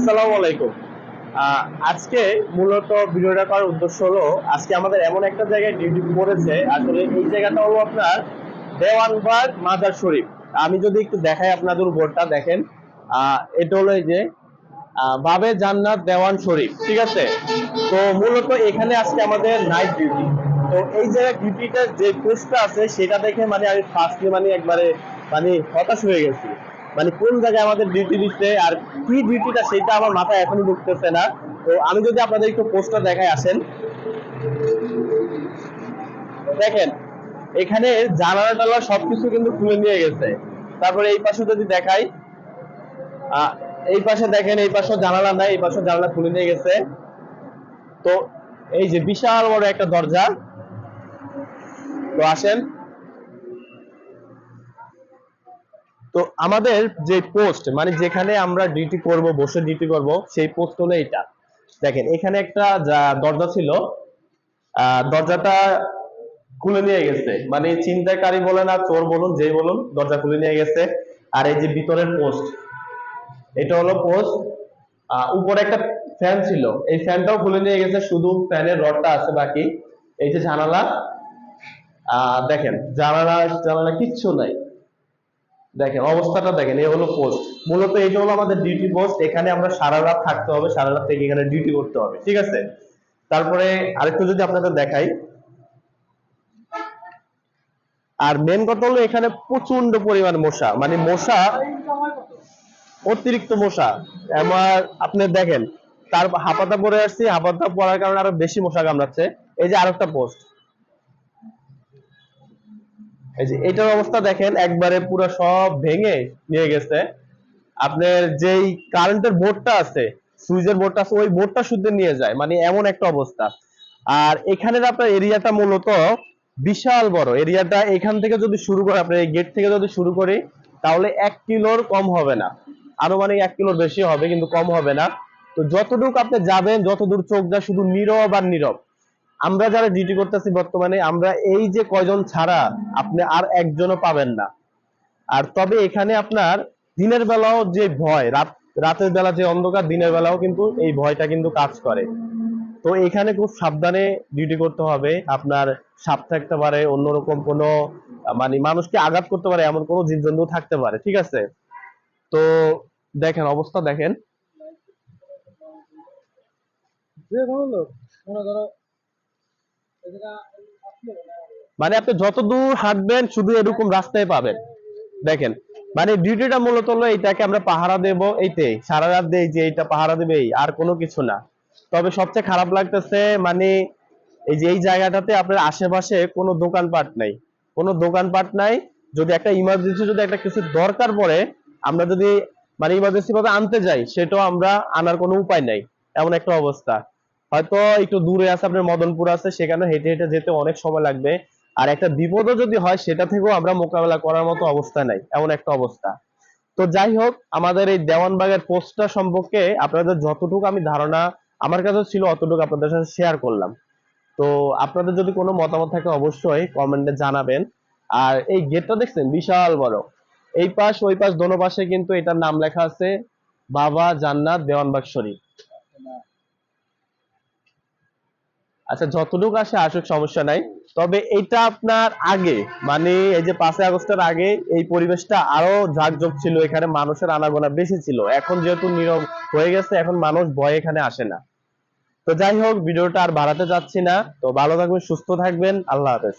আসসালামু আলাইকুম। আজকে মূলত ভিডিওটা করার উদ্দেশ্য হলো, আজকে আমাদের এমন একটা জায়গায় ডিউটি পড়েছে। আসলে এই জায়গাটা হলো আপনার দেওয়ানবাগ মাজার শরীফ। আমি যদি একটু দেখাই আপনাদের বোর্ডটা দেখেন, এটা হলো এই যে বাবে জান্নাত দেওয়ান শরীফ, ঠিক আছে। তো মূলত এখানে আজকে আমাদের নাইট ডিউটি। তো এই জায়গায় ডিউটিটা যে পোস্টটা আছে সেটা দেখে মানে আমি ফার্স্টলি মানে একবারে মানে হতাশ হয়ে গেছি। মানে কোন জায়গায় আমাদের ডিউটি দিচ্ছে আর কি ডিউটিটা সেটা আমার মাথায় এখনো ঢুকতেছে না। তো আমি যদি আপনাদের একটু পোস্টটা দেখাই, আসেন দেখেন। এখানে জানালা টালা সবকিছু কিন্তু খুলে নিয়ে গেছে। তারপরে এই পাশে যদি দেখাই, এই পাশে দেখেন, এই পাশে জানালা নাই, এই পাশে জানালা খুলে নিয়ে গেছে। তো এই যে বিশাল বড় একটা দরজা। তো আসেন, তো আমাদের যে পোস্ট মানে যেখানে আমরা ডিউটি করব, বসে ডিউটি করব, সেই পোস্ট হলো এটা। দেখেন এখানে একটা দরজা ছিল, দরজাটা খুলে নিয়ে গেছে। মানে ছিনতাইকারী বলেন আর চোর বলুন, যেই বলুন, দরজা খুলে নিয়ে গেছে। আর এই যে ভিতরের পোস্ট, এটা হলো পোস্ট। উপরে একটা ফ্যান ছিল, এই ফ্যানটাও খুলে নিয়ে গেছে, শুধু ফ্যানের রডটা আছে বাকি। এই যে জানালা, দেখেন জানালা জানালা কিচ্ছু নাই। দেখেন অবস্থাটা দেখেন, এই হলো পোস্ট। মূলত এটা হলো আমাদের ডিউটি পোস্ট। এখানে আমরা সারা রাত থাকতে হবে, সারা রাত থেকে এখানে ডিউটি করতে হবে, ঠিক আছে। তারপরে আরেকটু যদি আপনাদের দেখাই, আর মেন কথা হলো এখানে প্রচন্ড পরিমাণ মশা, মানে মশা, অতিরিক্ত মশা। আমার আপনি দেখেন, তার হাপাতা পরে আসছি, হাপাতা পরার কারণে আরো বেশি মশা কামড়াচ্ছে। এই যে আরেকটা পোস্ট, এই যে এটার অবস্থা দেখেন, একবারে পুরো সব ভেঙে নিয়ে গেছে। আপনার যেই কারেন্টের বোর্ডটা আছে, সুইচের বোর্ডটা আছে, ওই বোর্ডটা শুদ্ধ নিয়ে যায়, মানে এমন একটা অবস্থা। আর এখানের আপনার এরিয়াটা মূলত বিশাল বড় এরিয়াটা। এখান থেকে যদি শুরু করে, আপনার এই গেট থেকে যদি শুরু করি, তাহলে 1 কিলোর কম হবে না, আরো মানে 1 কিলোর বেশি হবে, কিন্তু কম হবে না। তো যতটুকু আপনি যাবেন, যতদূর চোখ যায়, শুধু নীরব আর নীরব। আমরা যারা ডিউটি করতেছি বর্তমানে, আমরা এই যে কয়জন ছাড়া আপনি আর একজনও পাবেন না। আর তবে এখানে আপনার দিনের বেলাও যে ভয়, রাতের বেলা যে অন্ধকার, দিনের বেলাও কিন্তু এই ভয়টা কিন্তু কাজ করে। তো এখানে খুব সাবধানে ডিউটি করতে হবে। আপনার সাপ থাকতে পারে, অন্যরকম কোনো মানে মানুষকে আঘাত করতে পারে, এমন কোনো জীবজন্তু থাকতে পারে, ঠিক আছে। তো দেখেন অবস্থা দেখেন। মানে আপনি যত দূর হাঁটবেন শুধু এরকম রাস্তায় পাবেন। দেখেন, মানে ডিউটিটা মূলত হলো এইটাকে আমরা পাহারা দেব, এইটাই সারা রাত দেই যে এইটা পাহারা দেবে, আর কোনো কিছু না। তবে সবচেয়ে খারাপ লাগতেছে মানে এই যে এই জায়গাটাতে আপনার আশেপাশে কোনো দোকানপাট নাই, কোনো দোকানপাট নাই। যদি একটা ইমার্জেন্সি, যদি একটা কিছু দরকার পড়ে, আমরা যদি মানে ইমার্জেন্সি ভাবে আনতে যাই, সেটাও আমরা আনার কোনো উপায় নাই, এমন একটা অবস্থা। হয়তো একটু দূরে আছে, আপনার মদনপুর আছে, সেখানে হেঁটে হেঁটে যেতে অনেক সময় লাগবে। আর একটা বিপদও যদি হয়, সেটা থেকেও আমরা মোকাবেলা করার মতো অবস্থা নাই, এমন একটা অবস্থা। তো যাই হোক, আমাদের এই দেওয়ানবাগের পোস্টটা সম্পর্কে আপনাদের যতটুকু আমি ধারণা আমার কাছে ছিল, অতটুকু আপনাদের সাথে শেয়ার করলাম। তো আপনাদের যদি কোনো মতামত থাকে, অবশ্যই কমেন্টে জানাবেন। আর এই গেটটা দেখছেন বিশাল বড়, এই পাশ ওই পাশ দোনো পাশে কিন্তু এটার নাম লেখা আছে, বাবা জান্নাত দেওয়ানবাগ শরীফ। আচ্ছা, যতটুকু আসে আসুক, সমস্যা নাই। তবে এটা আপনার আগে, মানে এই যে 5ই আগস্টের আগে এই পরিবেশটা আরো ঝাঁকঝোঁক ছিল, এখানে মানুষের আনাগোনা বেশি ছিল। এখন যেহেতু নীরব হয়ে গেছে, এখন মানুষ ভয়ে এখানে আসে না। তো যাই হোক, ভিডিওটা আর বাড়াতে যাচ্ছি না। তো ভালো থাকবেন, সুস্থ থাকবেন, আল্লাহ হাফেজ।